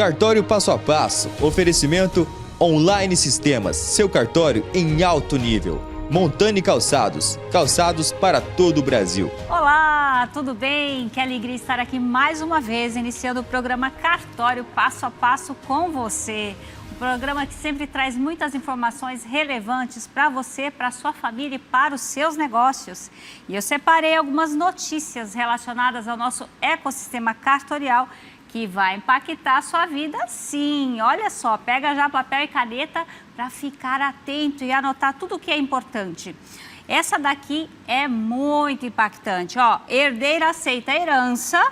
Cartório Passo a Passo. Oferecimento Online Sistemas. Seu cartório em alto nível. Montani Calçados. Calçados para todo o Brasil. Olá, tudo bem? Que alegria estar aqui mais uma vez, iniciando o programa Cartório Passo a Passo com você. Um programa que sempre traz muitas informações relevantes para você, para a sua família e para os seus negócios. E eu separei algumas notícias relacionadas ao nosso ecossistema cartorial que vai impactar a sua vida, sim. Olha só, pega já papel e caneta para ficar atento e anotar tudo o que é importante. Essa daqui é muito impactante. Ó, herdeira aceita herança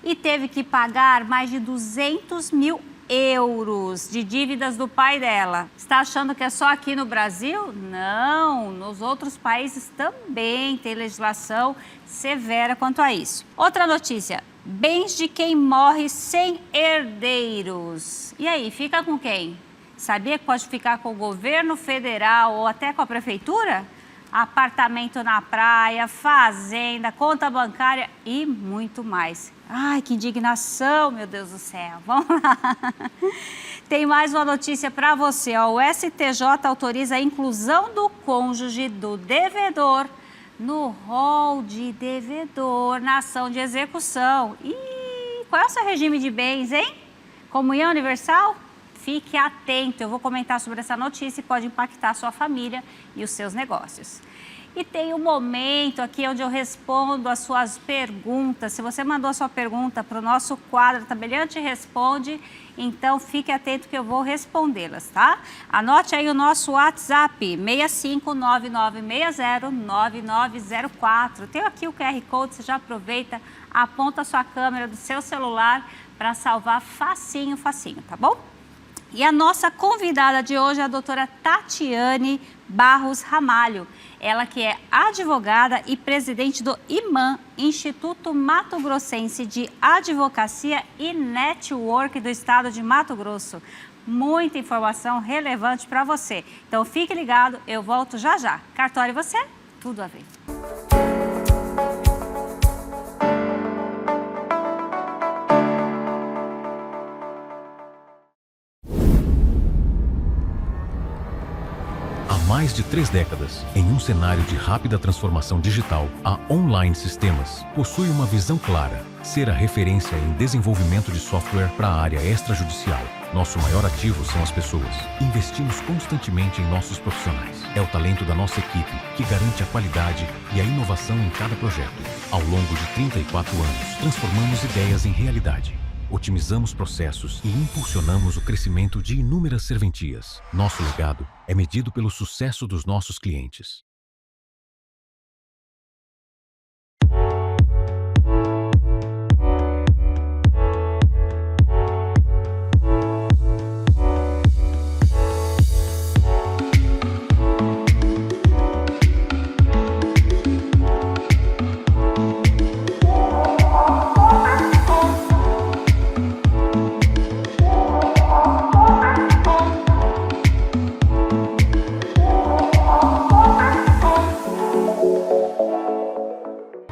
e teve que pagar mais de 200 mil euros de dívidas do pai dela. Está achando que é só aqui no Brasil? Não, nos outros países também tem legislação severa quanto a isso. Outra notícia. Bens de quem morre sem herdeiros. E aí, fica com quem? Sabia que pode ficar com o governo federal ou até com a prefeitura? Apartamento na praia, fazenda, conta bancária e muito mais. Ai, que indignação, meu Deus do céu. Vamos lá. Tem mais uma notícia para você. Ó. O STJ autoriza a inclusão do cônjuge do devedor no rol de devedor na ação de execução. E qual é o seu regime de bens, hein? Comunhão universal? Fique atento, eu vou comentar sobre essa notícia e pode impactar a sua família e os seus negócios. E tem um momento aqui onde eu respondo as suas perguntas. Se você mandou a sua pergunta para o nosso quadro Tabeliante Responde, então fique atento que eu vou respondê-las, tá? Anote aí o nosso WhatsApp, 6599609904. Tem aqui o QR Code, você já aproveita, aponta a sua câmera do seu celular para salvar facinho, facinho, tá bom? E a nossa convidada de hoje é a doutora Tatiane Barros Ramalho. Ela que é advogada e presidente do IMAN, Instituto Mato Grossense de Advocacia e Network do estado de Mato Grosso. Muita informação relevante para você. Então fique ligado, eu volto já já. Cartório e você, tudo a ver. Mais de 3 décadas, em um cenário de rápida transformação digital, a Online Sistemas possui uma visão clara: ser a referência em desenvolvimento de software para a área extrajudicial. Nosso maior ativo são as pessoas. Investimos constantemente em nossos profissionais. É o talento da nossa equipe que garante a qualidade e a inovação em cada projeto. Ao longo de 34 anos, transformamos ideias em realidade. Otimizamos processos e impulsionamos o crescimento de inúmeras serventias. Nosso legado é medido pelo sucesso dos nossos clientes.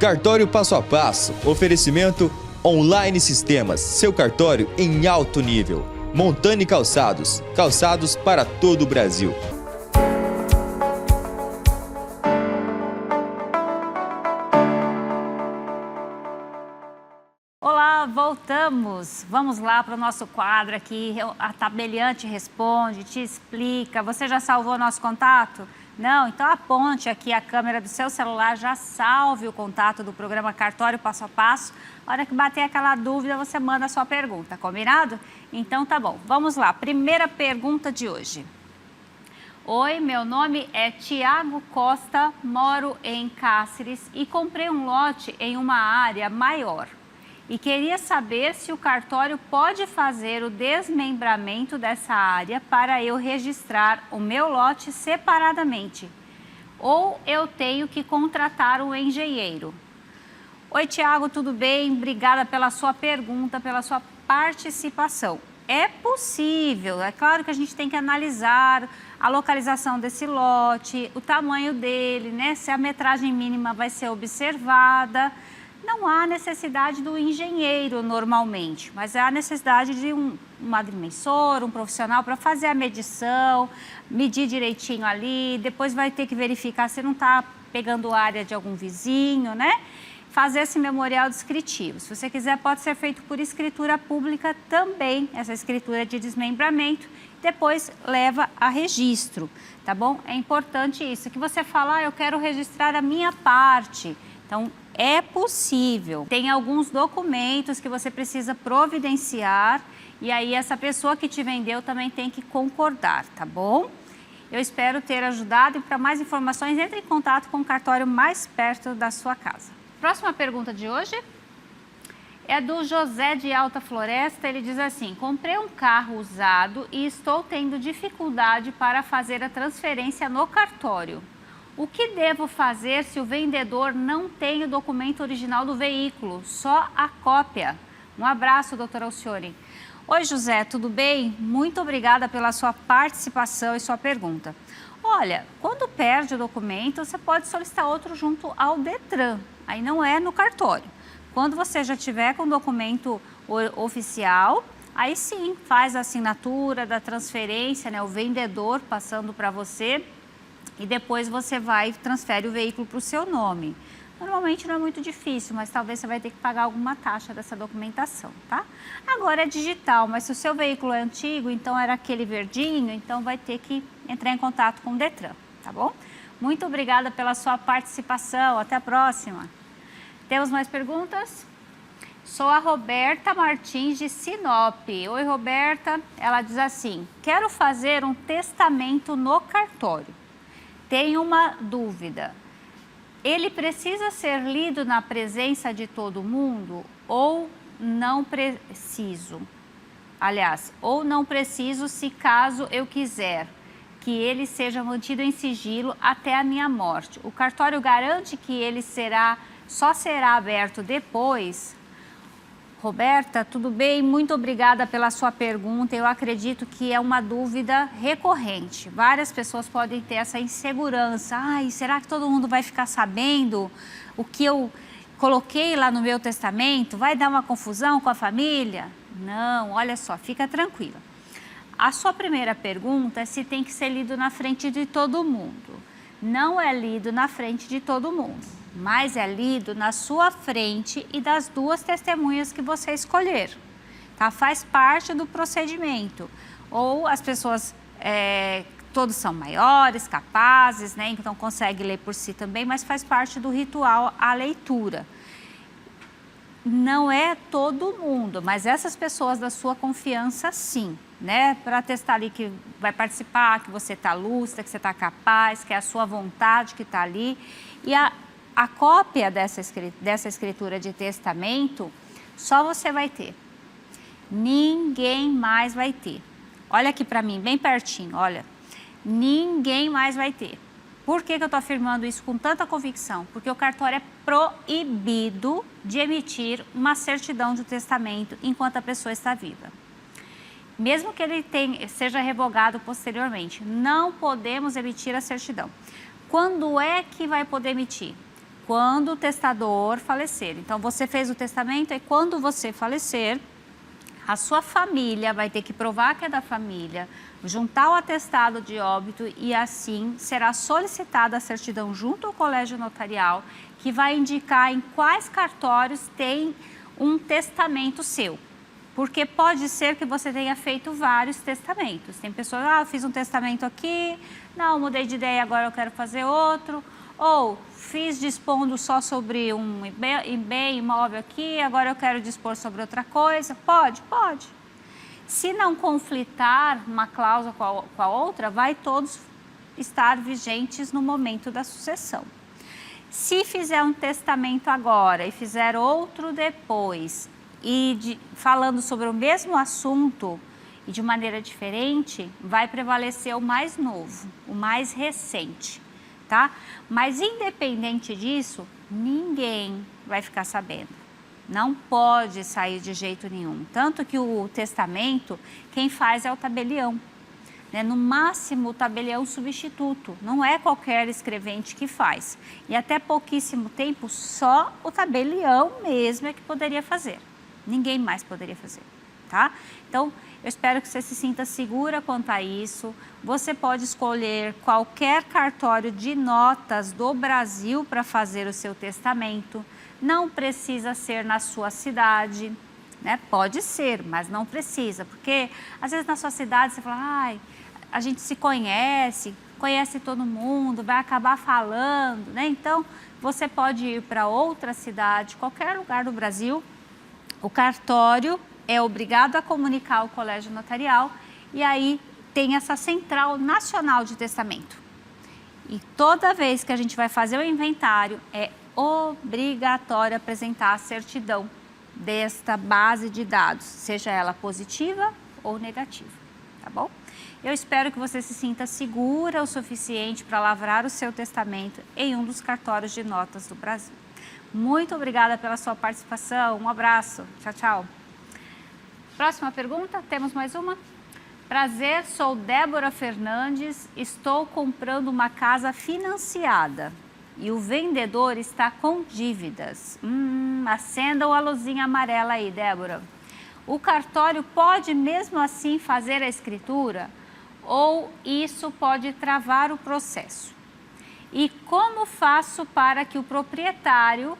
Cartório Passo a Passo. Oferecimento Online Sistemas. Seu cartório em alto nível. Montani Calçados. Calçados para todo o Brasil. Olá, voltamos. Vamos lá para o nosso quadro aqui. A Tabeliante Responde, te explica. Você já salvou nosso contato? Não? Então aponte aqui a câmera do seu celular, já salve o contato do programa Cartório Passo a Passo. A hora que bater aquela dúvida, você manda a sua pergunta, combinado? Então tá bom, vamos lá. Primeira pergunta de hoje. Oi, meu nome é Tiago Costa, moro em Cáceres e comprei um lote em uma área maior. E queria saber se o cartório pode fazer o desmembramento dessa área para eu registrar o meu lote separadamente. Ou eu tenho que contratar um engenheiro. Oi, Tiago, tudo bem? Obrigada pela sua pergunta, pela sua participação. É possível, é claro que a gente tem que analisar a localização desse lote, o tamanho dele, né? Se a metragem mínima vai ser observada. não há necessidade do engenheiro normalmente, mas há necessidade de um agrimensor, um profissional para fazer a medição, medir direitinho ali, depois vai ter que verificar se não está pegando área de algum vizinho, né? Fazer esse memorial descritivo. Se você quiser, pode ser feito por escritura pública também, essa escritura de desmembramento, depois leva a registro, tá bom? É importante isso, que você fala, eu quero registrar a minha parte. Então, é possível. Tem alguns documentos que você precisa providenciar e aí essa pessoa que te vendeu também tem que concordar, tá bom? Eu espero ter ajudado e para mais informações, entre em contato com o cartório mais perto da sua casa. Próxima pergunta de hoje é do José de Alta Floresta. Ele diz assim: comprei um carro usado e estou tendo dificuldade para fazer a transferência no cartório. O que devo fazer se o vendedor não tem o documento original do veículo, só a cópia? Um abraço, doutora Alcione. Oi, José, tudo bem? Muito obrigada pela sua participação e sua pergunta. Olha, quando perde o documento, você pode solicitar outro junto ao Detran, aí não é no cartório. Quando você já tiver com o documento oficial, aí sim, faz a assinatura da transferência, né, o vendedor passando para você, e depois você vai e transfere o veículo para o seu nome. Normalmente não é muito difícil, mas talvez você vai ter que pagar alguma taxa dessa documentação, tá? Agora é digital, mas se o seu veículo é antigo, então era aquele verdinho, então vai ter que entrar em contato com o Detran, tá bom? Muito obrigada pela sua participação, até a próxima. Temos mais perguntas? Sou a Roberta Martins de Sinop. Oi, Roberta. Ela diz assim: quero fazer um testamento no cartório. Tenho uma dúvida. Ele precisa ser lido na presença de todo mundo ou não preciso? Aliás, ou não preciso se caso eu quiser que ele seja mantido em sigilo até a minha morte. O cartório garante que ele só será aberto depois? Roberta, tudo bem? Muito obrigada pela sua pergunta. Eu acredito que é uma dúvida recorrente. Várias pessoas podem ter essa insegurança. Ai, será que todo mundo vai ficar sabendo o que eu coloquei lá no meu testamento? Vai dar uma confusão com a família? Não, olha só, fica tranquila. A sua primeira pergunta é se tem que ser lido na frente de todo mundo. Não é lido na frente de todo mundo, mas é lido na sua frente e das duas testemunhas que você escolher, tá? Faz parte do procedimento. Ou as pessoas, todos são maiores, capazes, né? Então consegue ler por si também, mas faz parte do ritual a leitura. Não é todo mundo, mas essas pessoas da sua confiança, sim, né? Para testar ali que vai participar, que você está lúcida, que você está capaz, que é a sua vontade que está ali. E a cópia dessa escritura de testamento, só você vai ter. Ninguém mais vai ter. Olha aqui para mim, bem pertinho, olha. Ninguém mais vai ter. Por que eu estou afirmando isso com tanta convicção? Porque o cartório é proibido de emitir uma certidão de testamento enquanto a pessoa está viva. Mesmo que ele seja revogado posteriormente, não podemos emitir a certidão. Quando é que vai poder emitir? Quando o testador falecer. Então, você fez o testamento e quando você falecer, a sua família vai ter que provar que é da família, juntar o atestado de óbito e assim será solicitada a certidão junto ao colégio notarial, que vai indicar em quais cartórios tem um testamento seu. Porque pode ser que você tenha feito vários testamentos. Tem pessoas, eu fiz um testamento aqui, não, mudei de ideia, agora eu quero fazer outro. Ou fiz dispondo só sobre um bem imóvel aqui, agora eu quero dispor sobre outra coisa. Pode, pode. Se não conflitar uma cláusula com a outra, vai todos estar vigentes no momento da sucessão. Se fizer um testamento agora e fizer outro depois, falando sobre o mesmo assunto e de maneira diferente, vai prevalecer o mais novo, o mais recente, tá? Mas independente disso, ninguém vai ficar sabendo. Não pode sair de jeito nenhum. Tanto que o testamento, quem faz é o tabelião. né? No máximo, o tabelião substituto, não é qualquer escrevente que faz. E até pouquíssimo tempo, só o tabelião mesmo é que poderia fazer. Ninguém mais poderia fazer, tá? Então, eu espero que você se sinta segura quanto a isso. Você pode escolher qualquer cartório de notas do Brasil para fazer o seu testamento. Não precisa ser na sua cidade, né? Pode ser, mas não precisa, porque às vezes na sua cidade você fala, ai, a gente se conhece, conhece todo mundo, vai acabar falando, né? Então, você pode ir para outra cidade, qualquer lugar do Brasil. O cartório é obrigado a comunicar ao colégio notarial e aí tem essa central nacional de testamento. E toda vez que a gente vai fazer o inventário, é obrigatório apresentar a certidão desta base de dados, seja ela positiva ou negativa, tá bom? Eu espero que você se sinta segura o suficiente para lavrar o seu testamento em um dos cartórios de notas do Brasil. Muito obrigada pela sua participação, um abraço, tchau, tchau. Próxima pergunta, temos mais uma? Prazer, sou Débora Fernandes, estou comprando uma casa financiada e o vendedor está com dívidas. Acendam a luzinha amarela aí, Débora. O cartório pode mesmo assim fazer a escritura ou isso pode travar o processo? E como faço para que o proprietário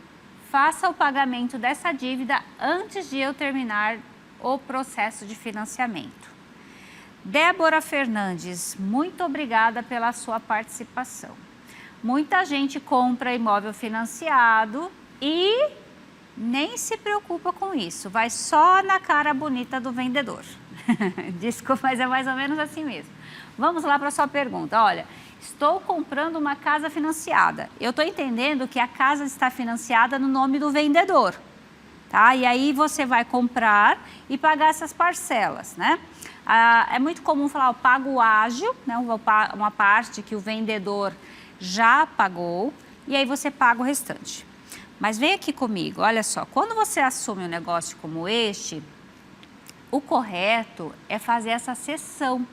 faça o pagamento dessa dívida antes de eu terminar o processo de financiamento? Débora Fernandes, muito obrigada pela sua participação. Muita gente compra imóvel financiado e nem se preocupa com isso, vai só na cara bonita do vendedor. Desculpa, mas é mais ou menos assim mesmo. Vamos lá para a sua pergunta. Olha, estou comprando uma casa financiada. Eu estou entendendo que a casa está financiada no nome do vendedor, tá? E aí você vai comprar e pagar essas parcelas, né? É muito comum falar o pago ágil, né? Uma parte que o vendedor já pagou e aí você paga o restante. Mas vem aqui comigo, olha só, quando você assume um negócio como este, o correto é fazer essa cessão.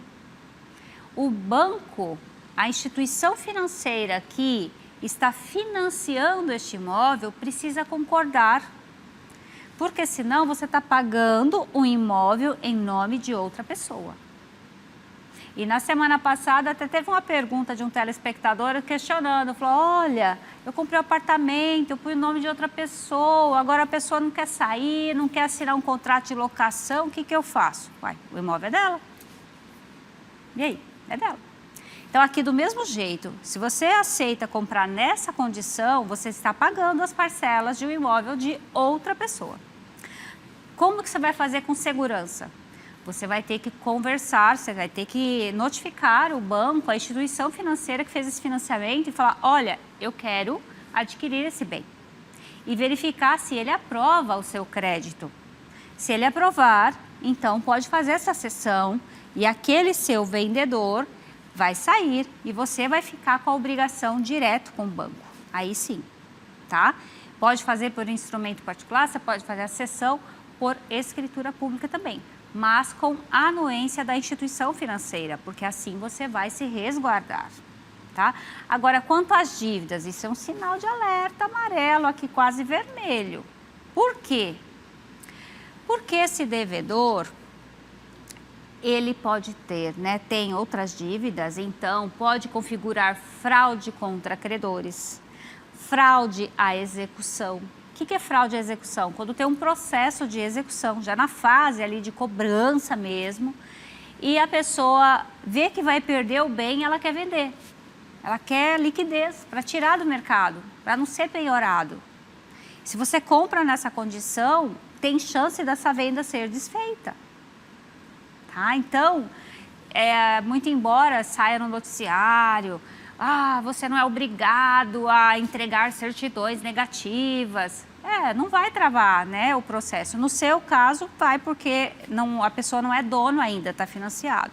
O banco, a instituição financeira que está financiando este imóvel precisa concordar, porque senão você está pagando um imóvel em nome de outra pessoa. E na semana passada até teve uma pergunta de um telespectador questionando, falou, olha, eu comprei um apartamento, eu pus o nome de outra pessoa, agora a pessoa não quer sair, não quer assinar um contrato de locação, o que que eu faço? Uai, o imóvel é dela. E aí? É dela. Então, aqui do mesmo jeito, se você aceita comprar nessa condição, você está pagando as parcelas de um imóvel de outra pessoa. Como que você vai fazer com segurança? Você vai ter que conversar, você vai ter que notificar o banco, a instituição financeira que fez esse financiamento e falar, olha, eu quero adquirir esse bem. E verificar se ele aprova o seu crédito. Se ele aprovar, então pode fazer essa cessão e aquele seu vendedor vai sair e você vai ficar com a obrigação direto com o banco. Aí sim, tá? Pode fazer por instrumento particular, você pode fazer a cessão por escritura pública também, mas com a anuência da instituição financeira, porque assim você vai se resguardar, tá? Agora, quanto às dívidas, isso é um sinal de alerta amarelo aqui, quase vermelho. Por quê? Porque esse devedor, ele pode ter, né, tem outras dívidas, então pode configurar fraude contra credores, fraude à execução. O que é fraude à execução? Quando tem um processo de execução, já na fase ali de cobrança mesmo, e a pessoa vê que vai perder o bem, ela quer vender. Ela quer liquidez para tirar do mercado, para não ser penhorado. Se você compra nessa condição, tem chance dessa venda ser desfeita. Tá? Então, muito embora saia no noticiário, você não é obrigado a entregar certidões negativas. Não vai travar, né, o processo. No seu caso, vai porque a pessoa não é dono ainda, está financiado.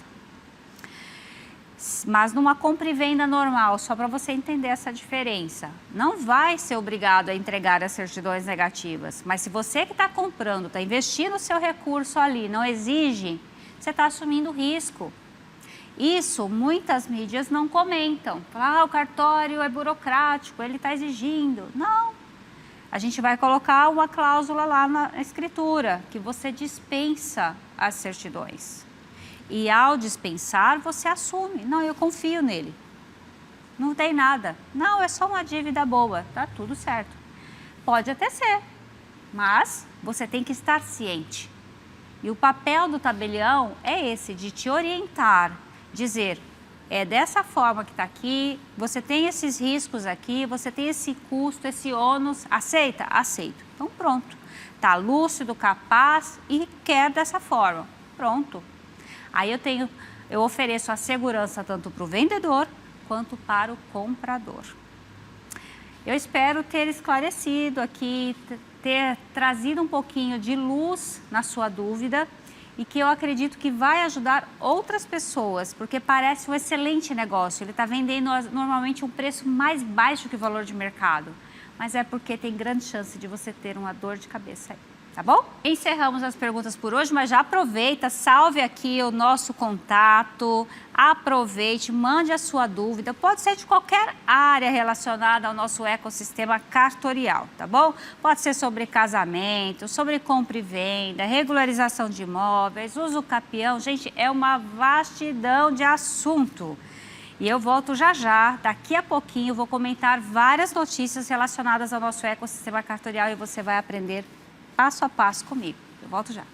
Mas numa compra e venda normal, só para você entender essa diferença, não vai ser obrigado a entregar as certidões negativas. Mas se você que está comprando, está investindo o seu recurso ali, não exige, você está assumindo risco. Isso muitas mídias não comentam. Falam, o cartório é burocrático, ele está exigindo. Não. A gente vai colocar uma cláusula lá na escritura, que você dispensa as certidões. E ao dispensar, você assume. Não, eu confio nele. Não tem nada. Não, é só uma dívida boa. Tá tudo certo. Pode até ser, mas você tem que estar ciente. E o papel do tabelião é esse, de te orientar, dizer, é dessa forma que está aqui, você tem esses riscos aqui, você tem esse custo, esse ônus, aceita? Aceito. Então pronto, está lúcido, capaz e quer dessa forma. Pronto. Aí eu ofereço a segurança tanto para o vendedor quanto para o comprador. Eu espero ter esclarecido aqui, ter trazido um pouquinho de luz na sua dúvida e que eu acredito que vai ajudar outras pessoas, porque parece um excelente negócio. Ele está vendendo normalmente um preço mais baixo que o valor de mercado, mas é porque tem grande chance de você ter uma dor de cabeça aí. Tá bom? Encerramos as perguntas por hoje, mas já aproveita, salve aqui o nosso contato, aproveite, mande a sua dúvida, pode ser de qualquer área relacionada ao nosso ecossistema cartorial, tá bom? Pode ser sobre casamento, sobre compra e venda, regularização de imóveis, uso capião, gente, é uma vastidão de assunto. E eu volto já já, daqui a pouquinho, vou comentar várias notícias relacionadas ao nosso ecossistema cartorial e você vai aprender passo a passo comigo. Eu volto já.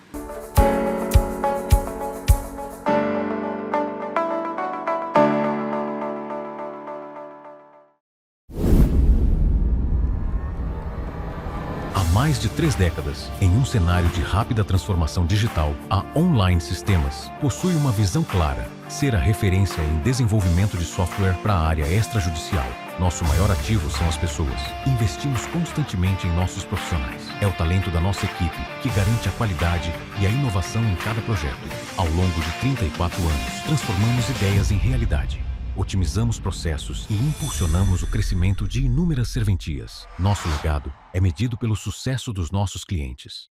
Há mais de 3 décadas, em um cenário de rápida transformação digital, a Online Sistemas possui uma visão clara: ser a referência em desenvolvimento de software para a área extrajudicial. Nosso maior ativo são as pessoas. Investimos constantemente em nossos profissionais. É o talento da nossa equipe que garante a qualidade e a inovação em cada projeto. Ao longo de 34 anos, transformamos ideias em realidade. Otimizamos processos e impulsionamos o crescimento de inúmeras serventias. Nosso legado é medido pelo sucesso dos nossos clientes.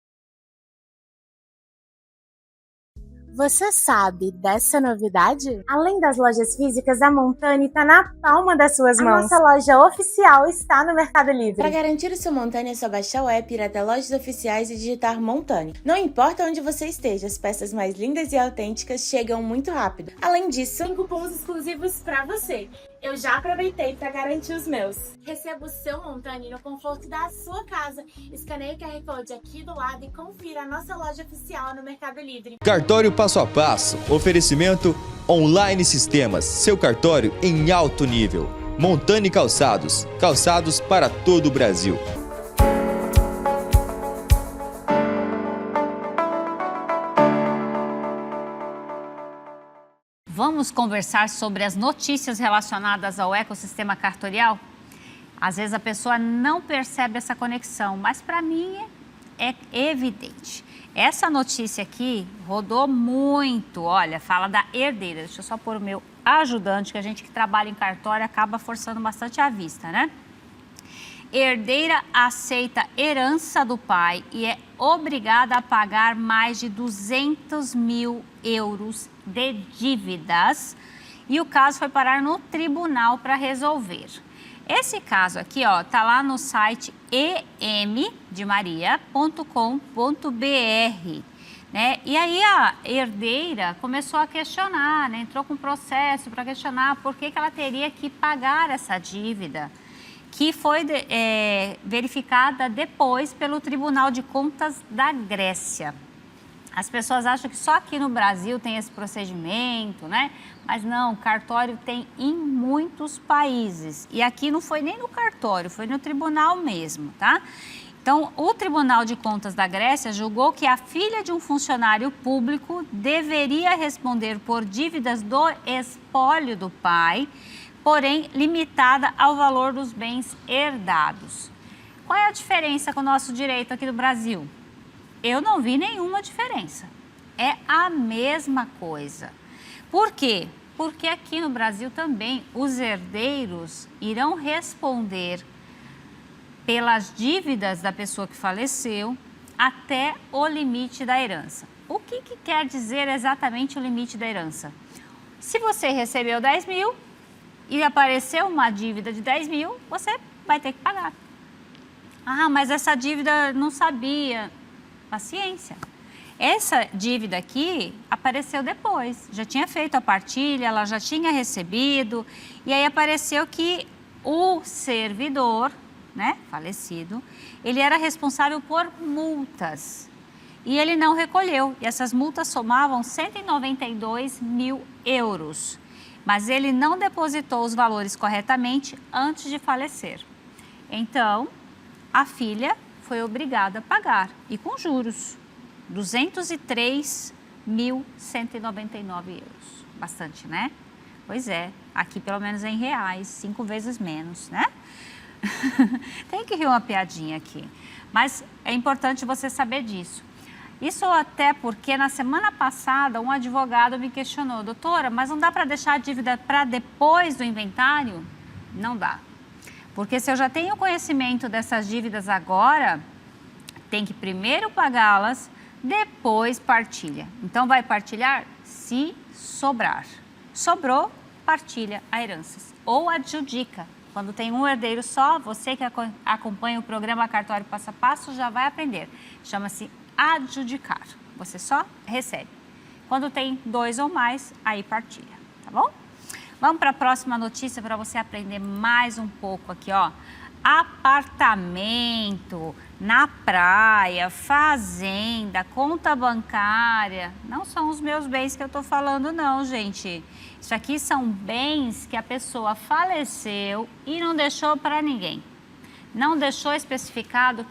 Você sabe dessa novidade? Além das lojas físicas, a Montani está na palma das suas mãos. A nossa loja oficial está no Mercado Livre. Para garantir o seu Montani, é só baixar o app, ir até lojas oficiais e digitar Montani. Não importa onde você esteja, as peças mais lindas e autênticas chegam muito rápido. Além disso, tem cupons exclusivos para você. Eu já aproveitei para garantir os meus. Receba o seu Montani no conforto da sua casa. Escaneie o QR Code aqui do lado e confira a nossa loja oficial no Mercado Livre. Cartório Passo a Passo. Oferecimento Online Sistemas. Seu cartório em alto nível. Montani Calçados. Calçados para todo o Brasil. Vamos conversar sobre as notícias relacionadas ao ecossistema cartorial? Às vezes a pessoa não percebe essa conexão, mas para mim é evidente. Essa notícia aqui rodou muito, olha, fala da herdeira. Deixa eu só pôr o meu ajudante, que a gente que trabalha em cartório acaba forçando bastante a vista, né? Herdeira aceita herança do pai e é obrigada a pagar mais de 200 mil euros de dívidas. E o caso foi parar no tribunal para resolver. Esse caso aqui, ó, tá lá no site emdemaria.com.br, né? E aí a herdeira começou a questionar, né? Entrou com processo para questionar por que ela teria que pagar essa dívida, que foi verificada depois pelo Tribunal de Contas da Grécia. As pessoas acham que só aqui no Brasil tem esse procedimento, né? Mas não, cartório tem em muitos países. E aqui não foi nem no cartório, foi no tribunal mesmo, tá? Então, o Tribunal de Contas da Grécia julgou que a filha de um funcionário público deveria responder por dívidas do espólio do pai, porém limitada ao valor dos bens herdados. Qual é a diferença com o nosso direito aqui do Brasil? Eu não vi nenhuma diferença. É a mesma coisa. Por quê? Porque aqui no Brasil também os herdeiros irão responder pelas dívidas da pessoa que faleceu até o limite da herança. O que quer dizer exatamente o limite da herança? Se você recebeu 10 mil e apareceu uma dívida de 10 mil, você vai ter que pagar. Ah, mas essa dívida não sabia. Paciência. Essa dívida aqui apareceu depois, já tinha feito a partilha, ela já tinha recebido, e aí apareceu que o servidor, né, falecido, ele era responsável por multas e ele não recolheu. E essas multas somavam 192 mil euros, mas ele não depositou os valores corretamente antes de falecer. Então, a filha foi obrigada a pagar, e com juros, 203.199 euros. Bastante, né? Pois é, aqui pelo menos é em reais, 5 vezes menos, né? Tem que rir uma piadinha aqui, mas é importante você saber disso. Isso até porque na semana passada um advogado me questionou, doutora, mas não dá para deixar a dívida para depois do inventário? Não dá, porque se eu já tenho conhecimento dessas dívidas agora, tem que primeiro pagá-las, depois partilha. Então vai partilhar se sobrar. Sobrou, partilha a heranças ou adjudica. Quando tem um herdeiro só, você que acompanha o programa Cartório Passo a Passo já vai aprender. Chama-se adjudicar. Você só recebe. Quando tem 2 ou mais, aí partilha, tá bom? Vamos para a próxima notícia para você aprender mais um pouco aqui, ó. Apartamento, na praia, fazenda, conta bancária, não são os meus bens que eu estou falando não, gente. Isso aqui são bens que a pessoa faleceu e não deixou para ninguém. Não deixou especificado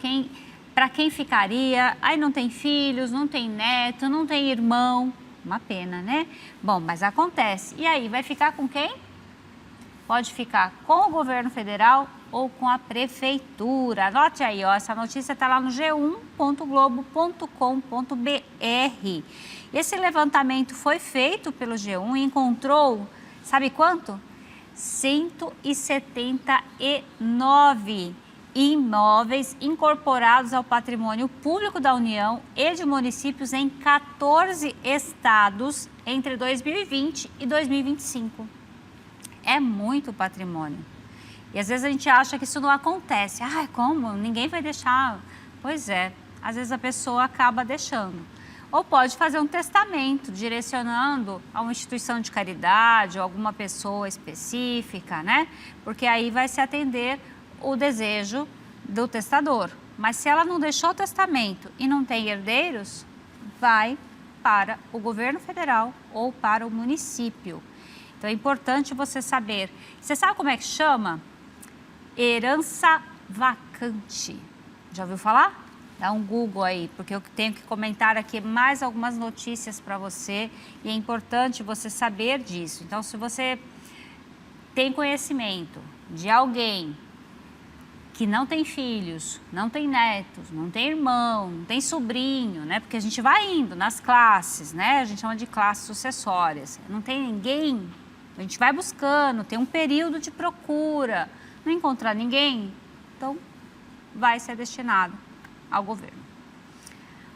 para quem ficaria, aí não tem filhos, não tem neto, não tem irmão, uma pena, né? Bom, mas acontece. E aí, vai ficar com quem? Pode ficar com o governo federal ou com a prefeitura. Anote aí, ó, essa notícia está lá no g1.globo.com.br. Esse levantamento foi feito pelo G1 e encontrou, sabe quanto? 179 imóveis incorporados ao patrimônio público da União e de municípios em 14 estados entre 2020 e 2025. É muito patrimônio. E às vezes a gente acha que isso não acontece. Ah, como? Ninguém vai deixar. Pois é, às vezes a pessoa acaba deixando. Ou pode fazer um testamento, direcionando a uma instituição de caridade ou alguma pessoa específica, né? Porque aí vai se atender o desejo do testador. Mas se ela não deixou o testamento e não tem herdeiros, vai para o governo federal ou para o município. Então é importante você saber. Você sabe como é que chama? Herança vacante. Já ouviu falar? Dá um Google aí, porque eu tenho que comentar aqui mais algumas notícias para você e é importante você saber disso. Então, se você tem conhecimento de alguém que não tem filhos, não tem netos, não tem irmão, não tem sobrinho, né? Porque a gente vai indo nas classes, né? A gente chama de classes sucessórias. Não tem ninguém, a gente vai buscando, tem um período de procura. Não encontrar ninguém, então vai ser destinado ao governo.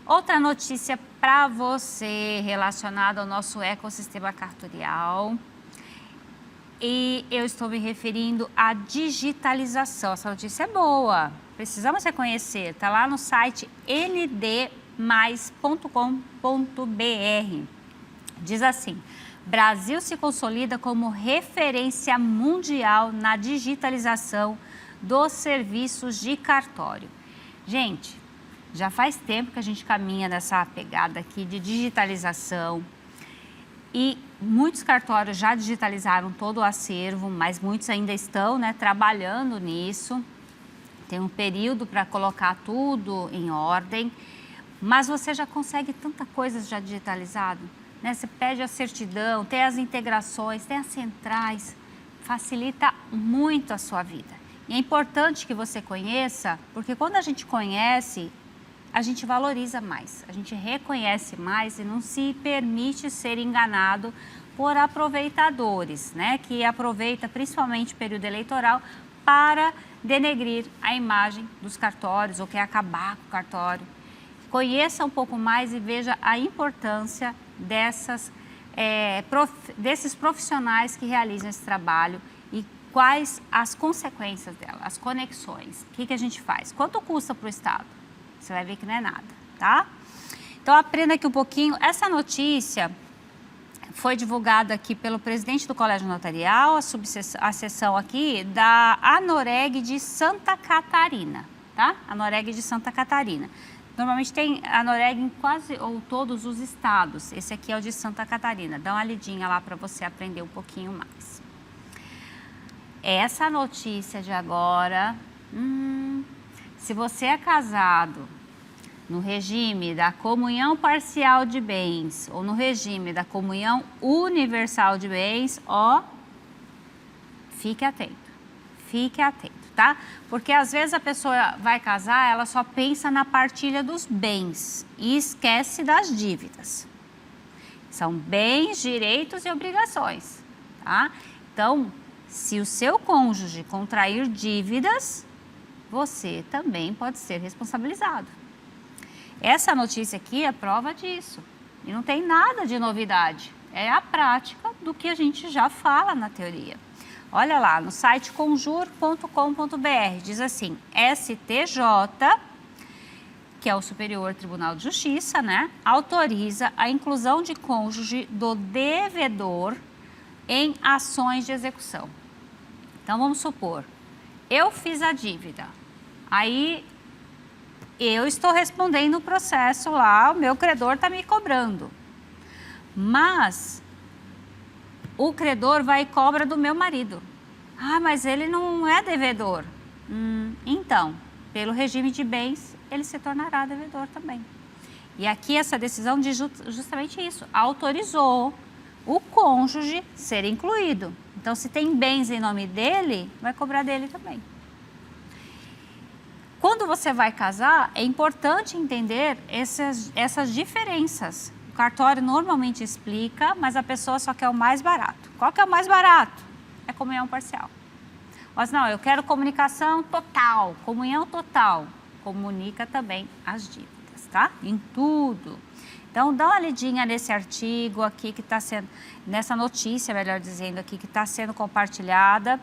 Outra notícia para você relacionada ao nosso ecossistema cartorial. E eu estou me referindo à digitalização. Essa notícia é boa, precisamos reconhecer. Está lá no site ndmais.com.br. Diz assim: Brasil se consolida como referência mundial na digitalização dos serviços de cartório. Gente, já faz tempo que a gente caminha nessa pegada aqui de digitalização e muitos cartórios já digitalizaram todo o acervo, mas muitos ainda estão, né, trabalhando nisso. Tem um período para colocar tudo em ordem, mas você já consegue tanta coisa já digitalizado, né? Você pede a certidão, tem as integrações, tem as centrais, facilita muito a sua vida. E é importante que você conheça, porque quando a gente conhece, a gente valoriza mais, a gente reconhece mais e não se permite ser enganado por aproveitadores, né? Que aproveita principalmente o período eleitoral para denegrir a imagem dos cartórios ou quer acabar com o cartório. Conheça um pouco mais e veja a importância dessas desses profissionais que realizam esse trabalho e quais as consequências dela, as conexões. O que a gente faz? Quanto custa para o Estado? Você vai ver que não é nada, tá? Então, aprenda aqui um pouquinho. Essa notícia foi divulgada aqui pelo presidente do Colégio Notarial, a seção aqui da ANOREG de Santa Catarina, tá? ANOREG de Santa Catarina. Normalmente tem ANOREG em quase ou todos os estados. Esse aqui é o de Santa Catarina. Dá uma lidinha lá para você aprender um pouquinho mais. Essa notícia de agora, se você é casado no regime da comunhão parcial de bens ou no regime da comunhão universal de bens, fique atento, tá? Porque às vezes a pessoa vai casar, ela só pensa na partilha dos bens e esquece das dívidas. São bens, direitos e obrigações, tá? Então, se o seu cônjuge contrair dívidas, você também pode ser responsabilizado. Essa notícia aqui é prova disso. E não tem nada de novidade. É a prática do que a gente já fala na teoria. Olha lá, no site conjur.com.br, diz assim: STJ, que é o Superior Tribunal de Justiça, né, autoriza a inclusão de cônjuge do devedor em ações de execução. Então, vamos supor, eu fiz a dívida, aí eu estou respondendo o processo lá, o meu credor está me cobrando. Mas o credor vai e cobra do meu marido. Ah, mas ele não é devedor. Então, pelo regime de bens, ele se tornará devedor também. E aqui essa decisão diz justamente isso. Autorizou o cônjuge ser incluído. Então, se tem bens em nome dele, vai cobrar dele também. Quando você vai casar, é importante entender essas diferenças. O cartório normalmente explica, mas a pessoa só quer o mais barato. Qual que é o mais barato? É comunhão parcial. Mas não, eu quero comunicação total, comunhão total. Comunica também as dívidas, tá? Em tudo. Então, dá uma lidinha nesse artigo aqui que está sendo, nessa notícia, melhor dizendo, aqui que está sendo compartilhada.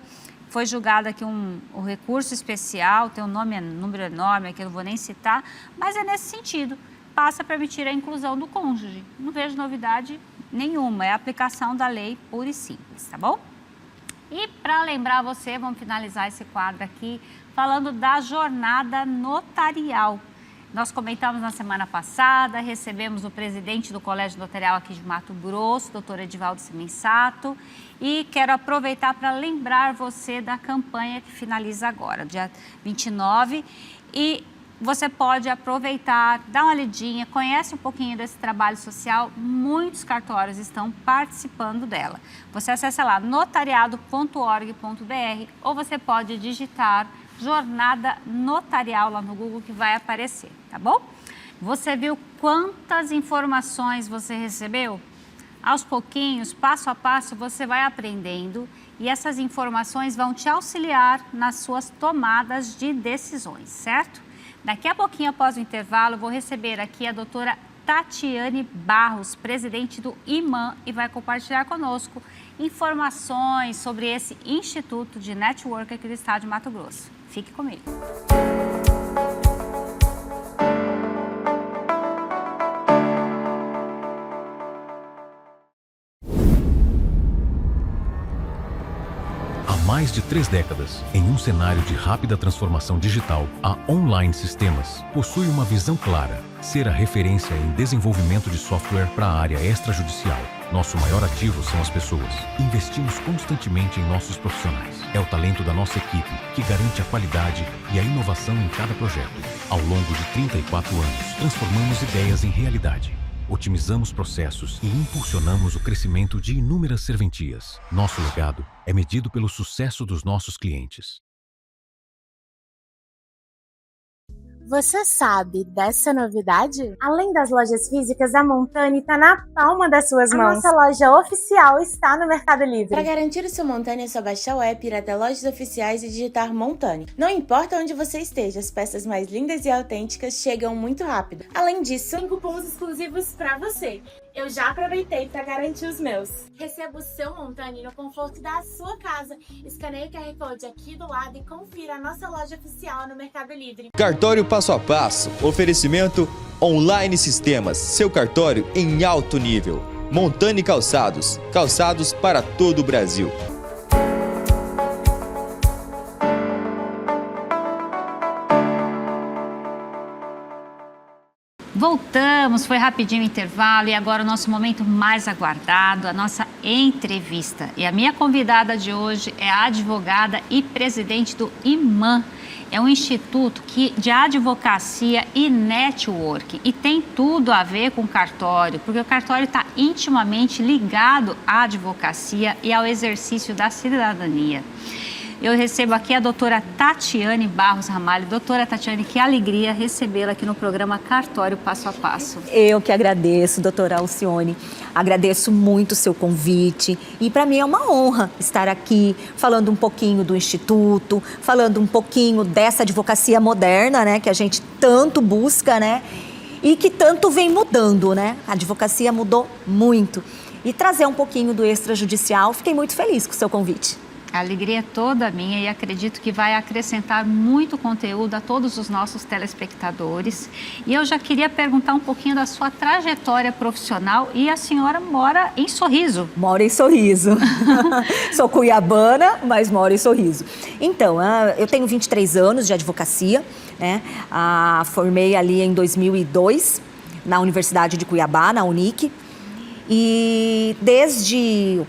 Foi julgado aqui um recurso especial, tem um número enorme aqui, eu não vou nem citar, mas é nesse sentido, passa a permitir a inclusão do cônjuge. Não vejo novidade nenhuma, é a aplicação da lei pura e simples, tá bom? E para lembrar você, vamos finalizar esse quadro aqui, falando da jornada notarial. Nós comentamos na semana passada, recebemos o presidente do Colégio Notarial aqui de Mato Grosso, doutor Edivaldo Semensato, e quero aproveitar para lembrar você da campanha que finaliza agora, dia 29, e você pode aproveitar, dar uma lidinha, conhece um pouquinho desse trabalho social, muitos cartórios estão participando dela. Você acessa lá notariado.org.br ou você pode digitar Jornada Notarial lá no Google que vai aparecer, tá bom? Você viu quantas informações você recebeu? Aos pouquinhos, passo a passo, você vai aprendendo e essas informações vão te auxiliar nas suas tomadas de decisões, certo? Daqui a pouquinho, após o intervalo, vou receber aqui a doutora Tatiane Barros, presidente do IMAN, e vai compartilhar conosco informações sobre esse Instituto de Network aqui do estado de Mato Grosso. Fique comigo. Há mais de 3 décadas, em um cenário de rápida transformação digital, a Online Sistemas possui uma visão clara: ser a referência em desenvolvimento de software para a área extrajudicial. Nosso maior ativo são as pessoas. Investimos constantemente em nossos profissionais. É o talento da nossa equipe que garante a qualidade e a inovação em cada projeto. Ao longo de 34 anos, transformamos ideias em realidade. Otimizamos processos e impulsionamos o crescimento de inúmeras serventias. Nosso legado é medido pelo sucesso dos nossos clientes. Você sabe dessa novidade? Além das lojas físicas, a Montani está na palma das suas mãos. A nossa loja oficial está no Mercado Livre. Para garantir o seu Montani, é só baixar o app, ir até lojas oficiais e digitar Montani. Não importa onde você esteja, as peças mais lindas e autênticas chegam muito rápido. Além disso, tem cupons exclusivos para você. Eu já aproveitei para garantir os meus. Receba o seu montante no conforto da sua casa. Escaneie o QR Code aqui do lado e confira a nossa loja oficial no Mercado Livre. Cartório Passo a Passo. Oferecimento Online Sistemas. Seu cartório em alto nível. Montani Calçados. Calçados para todo o Brasil. Voltamos, foi rapidinho o intervalo e agora o nosso momento mais aguardado, a nossa entrevista. E a minha convidada de hoje é a advogada e presidente do IMAN. É um instituto de advocacia e network e tem tudo a ver com o cartório, porque o cartório está intimamente ligado à advocacia e ao exercício da cidadania. Eu recebo aqui a doutora Tatiane Barros Ramalho. Doutora Tatiane, que alegria recebê-la aqui no programa Cartório Passo a Passo. Eu que agradeço, doutora Alcione. Agradeço muito o seu convite e para mim é uma honra estar aqui falando um pouquinho do Instituto, falando um pouquinho dessa advocacia moderna, né, que a gente tanto busca, né, e que tanto vem mudando, né? A advocacia mudou muito. E trazer um pouquinho do extrajudicial, fiquei muito feliz com o seu convite. A alegria é toda minha e acredito que vai acrescentar muito conteúdo a todos os nossos telespectadores. E eu já queria perguntar um pouquinho da sua trajetória profissional e a senhora mora em Sorriso. Moro em Sorriso. Sou cuiabana, mas moro em Sorriso. Então, eu tenho 23 anos de advocacia, né? Formei ali em 2002 na Universidade de Cuiabá, na Unic. E desde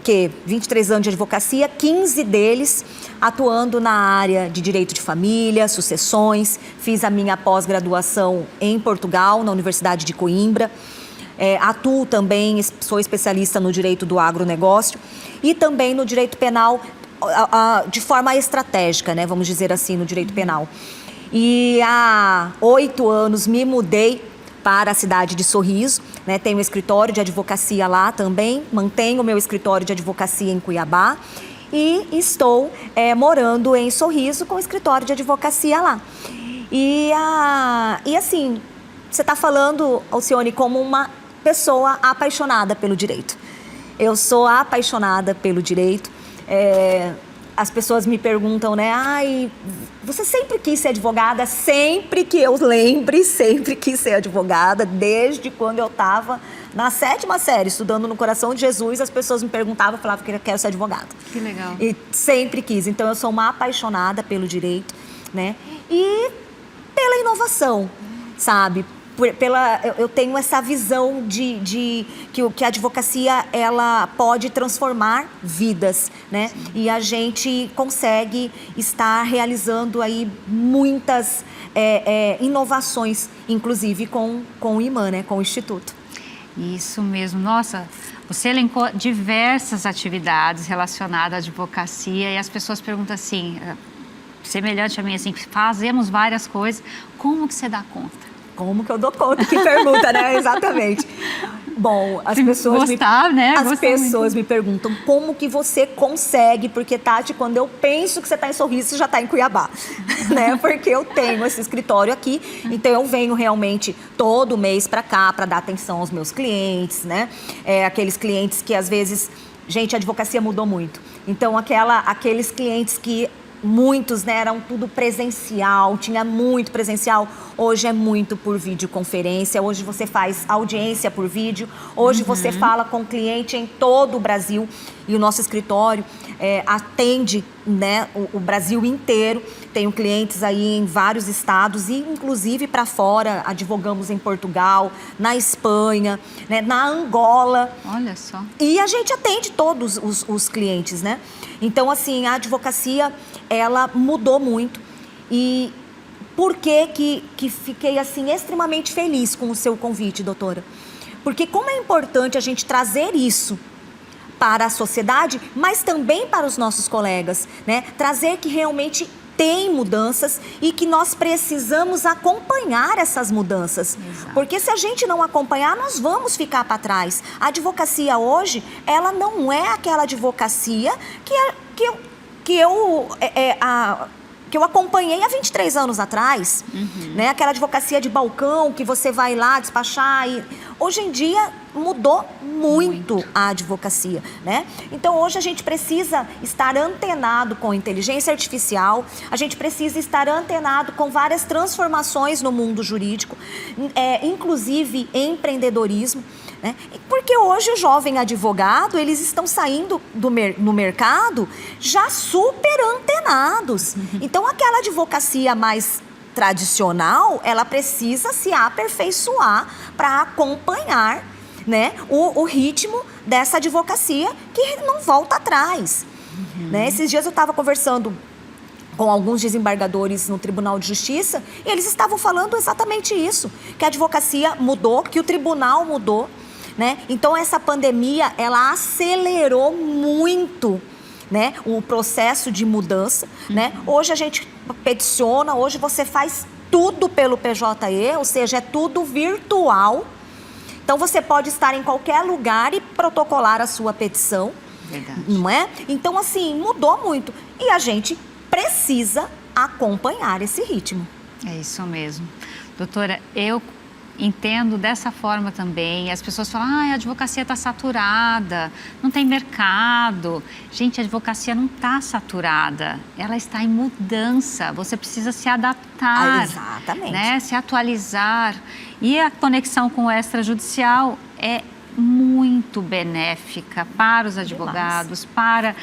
23 anos de advocacia, 15 deles atuando na área de direito de família, sucessões. Fiz a minha pós-graduação em Portugal, na Universidade de Coimbra. Atuo também, sou especialista no direito do agronegócio e também no direito penal de forma estratégica, né? Vamos dizer assim, no direito penal. E há 8 anos me mudei para a cidade de Sorriso, né? Tenho um escritório de advocacia lá também, mantenho o meu escritório de advocacia em Cuiabá e estou morando em Sorriso com o escritório de advocacia lá. E assim, você está falando, Alcione, como uma pessoa apaixonada pelo direito. Eu sou apaixonada pelo direito. As pessoas me perguntam, né? Ai, você sempre quis ser advogada? Sempre que eu lembre, sempre quis ser advogada. Desde quando eu estava na 7ª série, estudando no Coração de Jesus, as pessoas me perguntavam, eu falava que eu quero ser advogada. Que legal. E sempre quis. Então, eu sou uma apaixonada pelo direito, né? E pela inovação, sabe? Eu tenho essa visão que a advocacia ela pode transformar vidas, né? Sim. E a gente consegue estar realizando aí muitas inovações, inclusive com o IMAN, né? Com o Instituto. Isso mesmo. Nossa, você elencou diversas atividades relacionadas à advocacia e as pessoas perguntam assim, semelhante a mim, assim, fazemos várias coisas, como que você dá conta? Como que eu dou conta? Que pergunta, né? Exatamente. Bom, as pessoas me perguntam como que você consegue, porque, Tati, quando eu penso que você está em Sorriso, você já está em Cuiabá, né? Porque eu tenho esse escritório aqui, então eu venho realmente todo mês para cá para dar atenção aos meus clientes, né? Aqueles clientes que às vezes, gente, a advocacia mudou muito. Então, aqueles clientes que muitos, né, eram tudo presencial, tinha muito presencial. Hoje é muito por videoconferência, hoje você faz audiência por vídeo, hoje você fala com o cliente em todo o Brasil e o nosso escritório atende, né, o Brasil inteiro. Tenho clientes aí em vários estados e inclusive para fora, advogamos em Portugal, na Espanha, né, na Angola. Olha só. E a gente atende todos os clientes, né? Então, assim, a advocacia, ela mudou muito. E por que fiquei, assim, extremamente feliz com o seu convite, doutora? Porque como é importante a gente trazer isso para a sociedade, mas também para os nossos colegas, né? Trazer que realmente tem mudanças e que nós precisamos acompanhar essas mudanças. Exato. Porque se a gente não acompanhar, nós vamos ficar para trás. A advocacia hoje, ela não é aquela advocacia que eu acompanhei há 23 anos atrás, né? Aquela advocacia de balcão que você vai lá despachar. Hoje em dia mudou muito a advocacia, né? Então hoje a gente precisa estar antenado com inteligência artificial, a gente precisa estar antenado com várias transformações no mundo jurídico, inclusive empreendedorismo, né? Porque hoje o jovem advogado, eles estão saindo no mercado já super antenados. Então aquela advocacia mais tradicional, ela precisa se aperfeiçoar para acompanhar, né, o ritmo dessa advocacia que não volta atrás. Né? Esses dias eu estava conversando com alguns desembargadores no Tribunal de Justiça e eles estavam falando exatamente isso, que a advocacia mudou, que o tribunal mudou, né? Então essa pandemia, ela acelerou muito, né, o processo de mudança, né? Hoje a gente peticiona, hoje você faz tudo pelo PJE, ou seja, é tudo virtual. Então você pode estar em qualquer lugar e protocolar a sua petição. Verdade. Não é? Então, assim, mudou muito. E a gente precisa acompanhar esse ritmo. É isso mesmo. Doutora, eu entendo dessa forma também. As pessoas falam, a advocacia está saturada, não tem mercado. Gente, a advocacia não está saturada, ela está em mudança. Você precisa se adaptar, exatamente, né? Se atualizar. E a conexão com o extrajudicial é muito benéfica para os advogados, para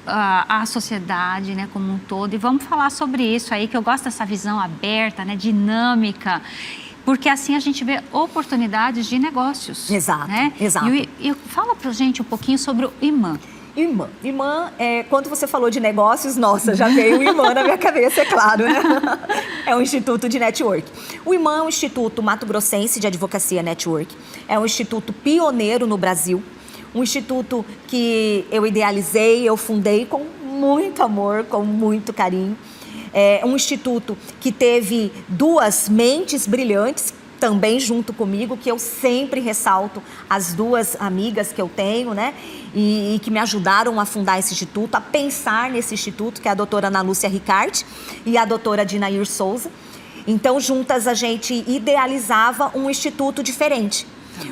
a sociedade, né, como um todo. E vamos falar sobre isso aí, que eu gosto dessa visão aberta, né, dinâmica, porque assim a gente vê oportunidades de negócios. Exato, né? exato. E fala pra gente um pouquinho sobre o IMAN. IMAN, quando você falou de negócios, nossa, já veio o IMAN na minha cabeça, é claro, né? É um instituto de network. O IMAN é um instituto mato-grossense de advocacia network. É um instituto pioneiro no Brasil. Um instituto que eu idealizei, eu fundei com muito amor, com muito carinho. É um instituto que teve duas mentes brilhantes, também junto comigo, que eu sempre ressalto, as duas amigas que eu tenho, né? E que me ajudaram a fundar esse instituto, a pensar nesse instituto, que é a doutora Ana Lúcia Ricarte e a doutora Dinair Souza. Então, juntas a gente idealizava um instituto diferente.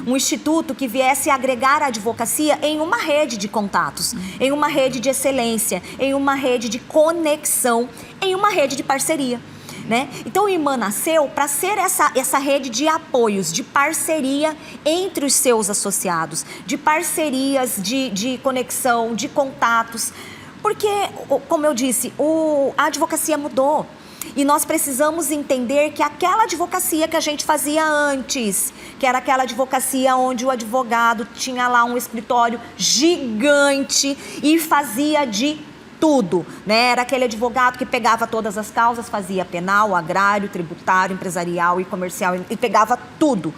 Um instituto que viesse agregar a advocacia em uma rede de contatos, em uma rede de excelência, em uma rede de conexão, em uma rede de parceria. Né? Então o IMAN nasceu para ser essa rede de apoios, de parceria entre os seus associados, de parcerias, de conexão, de contatos. Porque, como eu disse, a advocacia mudou. E nós precisamos entender que aquela advocacia que a gente fazia antes, que era aquela advocacia onde o advogado tinha lá um escritório gigante e fazia de tudo, né? Era aquele advogado que pegava todas as causas, fazia penal, agrário, tributário, empresarial e comercial, e pegava tudo,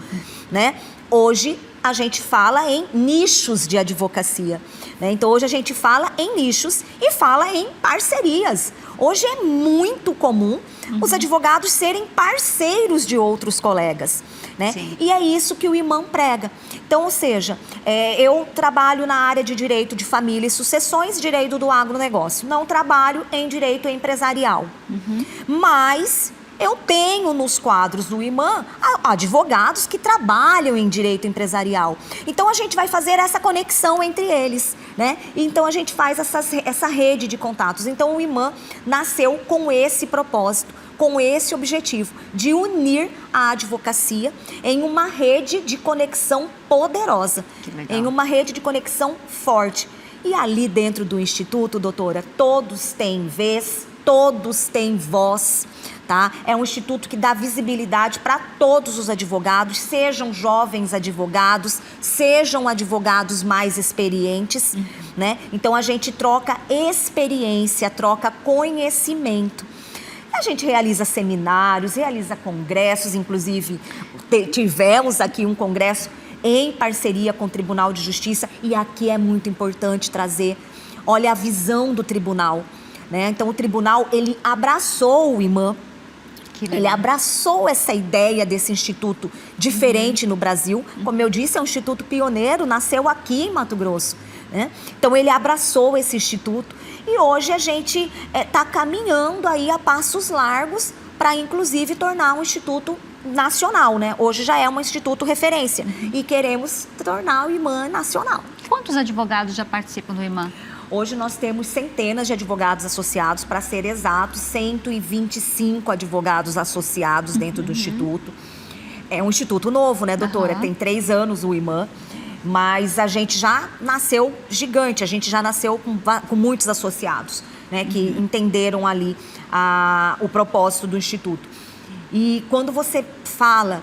né? Hoje a gente fala em nichos de advocacia, né? Então hoje a gente fala em nichos e fala em parcerias. Hoje é muito comum os advogados serem parceiros de outros colegas, né? E é isso que o IMAN prega. Então, ou seja, eu trabalho na área de direito de família e sucessões, direito do agronegócio. Não trabalho em direito empresarial. Mas eu tenho nos quadros do IMAN advogados que trabalham em direito empresarial. Então, a gente vai fazer essa conexão entre eles, né? Então, a gente faz essa rede de contatos. Então, o IMAN nasceu com esse propósito, com esse objetivo de unir a advocacia em uma rede de conexão poderosa, em uma rede de conexão forte. E ali dentro do Instituto, doutora, todos têm vez, todos têm voz, tá? É um instituto que dá visibilidade para todos os advogados, sejam jovens advogados, sejam advogados mais experientes, né? Então a gente troca experiência, troca conhecimento. A gente realiza seminários, realiza congressos, inclusive tivemos aqui um congresso em parceria com o Tribunal de Justiça, e aqui é muito importante trazer, olha, a visão do tribunal, né? Então o tribunal, ele abraçou o IMAN, ele abraçou essa ideia desse instituto diferente no Brasil. Como eu disse, é um instituto pioneiro, nasceu aqui em Mato Grosso, né? Então ele abraçou esse instituto e hoje a gente está caminhando aí a passos largos para inclusive tornar um instituto nacional, né? Hoje já é um instituto referência e queremos tornar o IMAN nacional. Quantos advogados já participam do IMAN? Hoje nós temos centenas de advogados associados, para ser exatos, 125 advogados associados dentro do instituto. É um instituto novo, né, doutora? Tem 3 anos o IMAN, mas a gente já nasceu gigante, a gente já nasceu com muitos associados, né, que entenderam ali o propósito do instituto. E quando você fala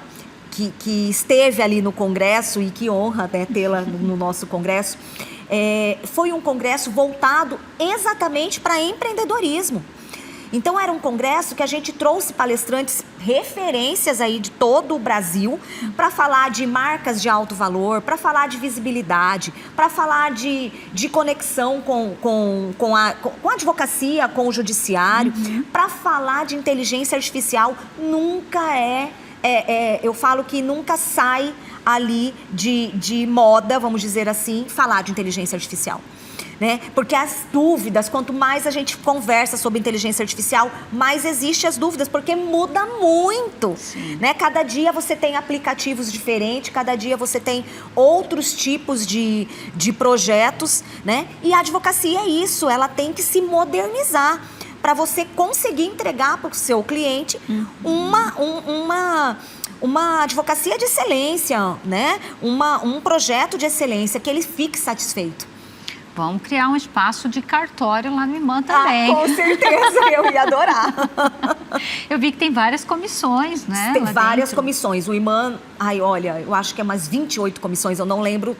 que esteve ali no congresso, e que honra, né, tê-la no nosso congresso, foi um congresso voltado exatamente para empreendedorismo. Então era um congresso que a gente trouxe palestrantes, referências aí de todo o Brasil, para falar de marcas de alto valor, para falar de visibilidade, para falar de conexão com a advocacia, com o judiciário, para falar de inteligência artificial. Nunca eu falo que nunca sai ali de moda, vamos dizer assim, falar de inteligência artificial. Né? Porque as dúvidas, quanto mais a gente conversa sobre inteligência artificial, mais existem as dúvidas, porque muda muito, né? Cada dia você tem aplicativos diferentes, cada dia você tem outros tipos de projetos, né? E a advocacia é isso, ela tem que se modernizar para você conseguir entregar para o seu cliente uma advocacia de excelência, né? Um projeto de excelência que ele fique satisfeito. Vamos criar um espaço de cartório lá no IMAN também. Com certeza, eu ia adorar. Eu vi que tem várias comissões, né? Tem várias comissões. O IMAN, olha, eu acho que é umas 28 comissões, eu não lembro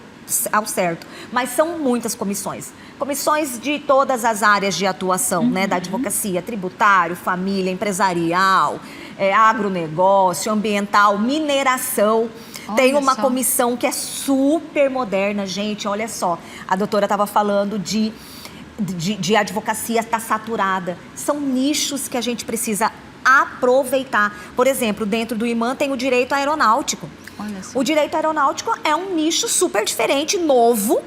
ao certo. Mas são muitas comissões. Comissões de todas as áreas de atuação, né? Da advocacia, tributário, família, empresarial, agronegócio, ambiental, mineração. Tem uma comissão que é super moderna, gente, olha só. A doutora estava falando de advocacia está saturada. São nichos que a gente precisa aproveitar. Por exemplo, dentro do IMAN tem o direito aeronáutico. Olha só. O direito aeronáutico é um nicho super diferente, novo.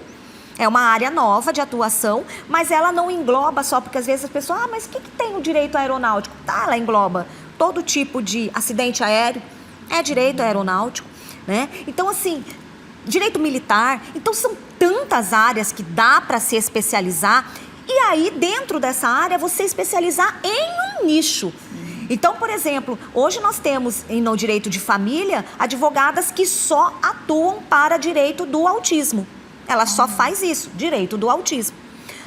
É uma área nova de atuação, mas ela não engloba só, porque às vezes as pessoas, mas o que tem o direito aeronáutico? Tá, ela engloba todo tipo de acidente aéreo, é direito aeronáutico. Né? Então, assim, direito militar, então são tantas áreas que dá para se especializar e aí dentro dessa área você especializar em um nicho. Então, por exemplo, hoje nós temos no direito de família advogadas que só atuam para direito do autismo. Ela só faz isso, direito do autismo.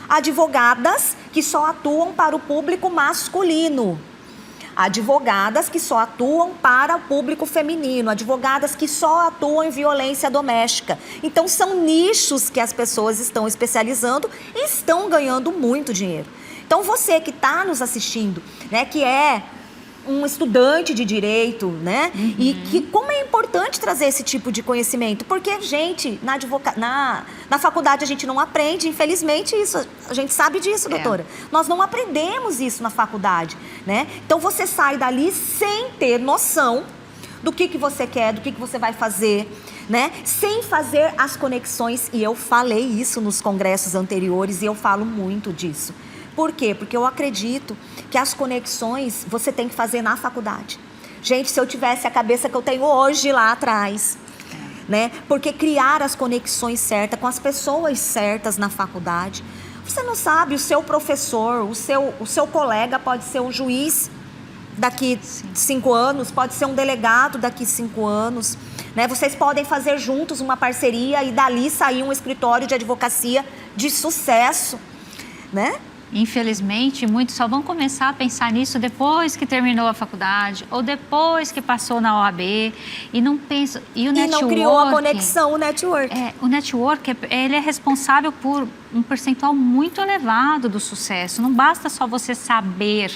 Advogadas que só atuam para o público masculino. Advogadas que só atuam para o público feminino, advogadas que só atuam em violência doméstica. Então, são nichos que as pessoas estão especializando e estão ganhando muito dinheiro. Então, você que está nos assistindo, né, que é um estudante de direito, né? E que como é importante trazer esse tipo de conhecimento, porque, gente, na faculdade a gente não aprende, infelizmente, isso. A gente sabe disso, doutora. Nós não aprendemos isso na faculdade, né? Então você sai dali sem ter noção do que você quer, do que você vai fazer, né? Sem fazer as conexões, e eu falei isso nos congressos anteriores e eu falo muito disso. Por quê? Porque eu acredito que as conexões você tem que fazer na faculdade. Gente, se eu tivesse a cabeça que eu tenho hoje lá atrás, né? Porque criar as conexões certas com as pessoas certas na faculdade. Você não sabe, o seu professor, o seu colega pode ser um juiz daqui 5 anos, pode ser um delegado daqui 5 anos. Né? Vocês podem fazer juntos uma parceria e dali sair um escritório de advocacia de sucesso, né? Infelizmente, muitos só vão começar a pensar nisso depois que terminou a faculdade ou depois que passou na OAB e não pensa. E não criou a conexão, o network. O network, ele é responsável por um percentual muito elevado do sucesso. Não basta só você saber,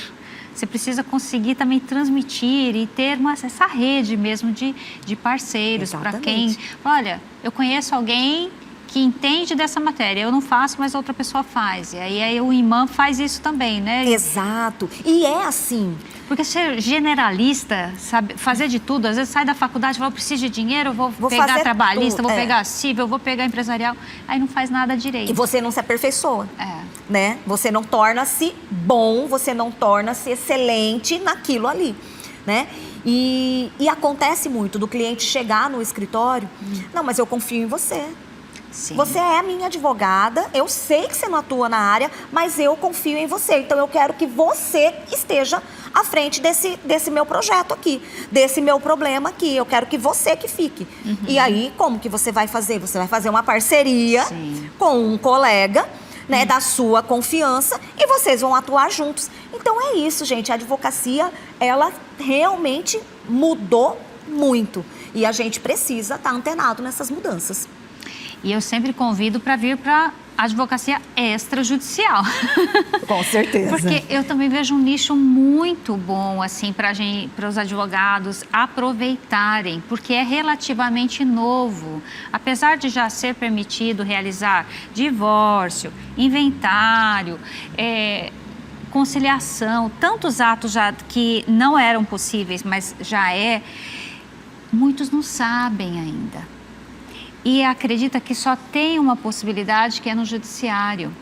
você precisa conseguir também transmitir e ter essa rede mesmo de parceiros para quem... Olha, eu conheço alguém que entende dessa matéria. Eu não faço, mas outra pessoa faz. E aí o imã faz isso também, né? Exato. E é assim. Porque ser generalista, sabe, fazer de tudo, às vezes sai da faculdade e fala, eu preciso de dinheiro, eu vou pegar trabalhista, vou pegar civil, vou pegar empresarial, aí não faz nada direito. E você não se aperfeiçoa, né? Você não torna-se bom, você não torna-se excelente naquilo ali, né? E acontece muito do cliente chegar no escritório, não, mas eu confio em você. Sim. Você é a minha advogada, eu sei que você não atua na área, mas eu confio em você. Então, eu quero que você esteja à frente desse meu projeto aqui, desse meu problema aqui. Eu quero que você que fique. E aí, como que você vai fazer? Você vai fazer uma parceria com um colega, né, da sua confiança, e vocês vão atuar juntos. Então, é isso, gente. A advocacia, ela realmente mudou muito. E a gente precisa estar antenado nessas mudanças. E eu sempre convido para vir para a advocacia extrajudicial. Com certeza. Porque eu também vejo um nicho muito bom, assim, para os advogados aproveitarem, porque é relativamente novo. Apesar de já ser permitido realizar divórcio, inventário, conciliação, tantos atos já que não eram possíveis, mas já muitos não sabem ainda. E acredita que só tem uma possibilidade, que é no judiciário.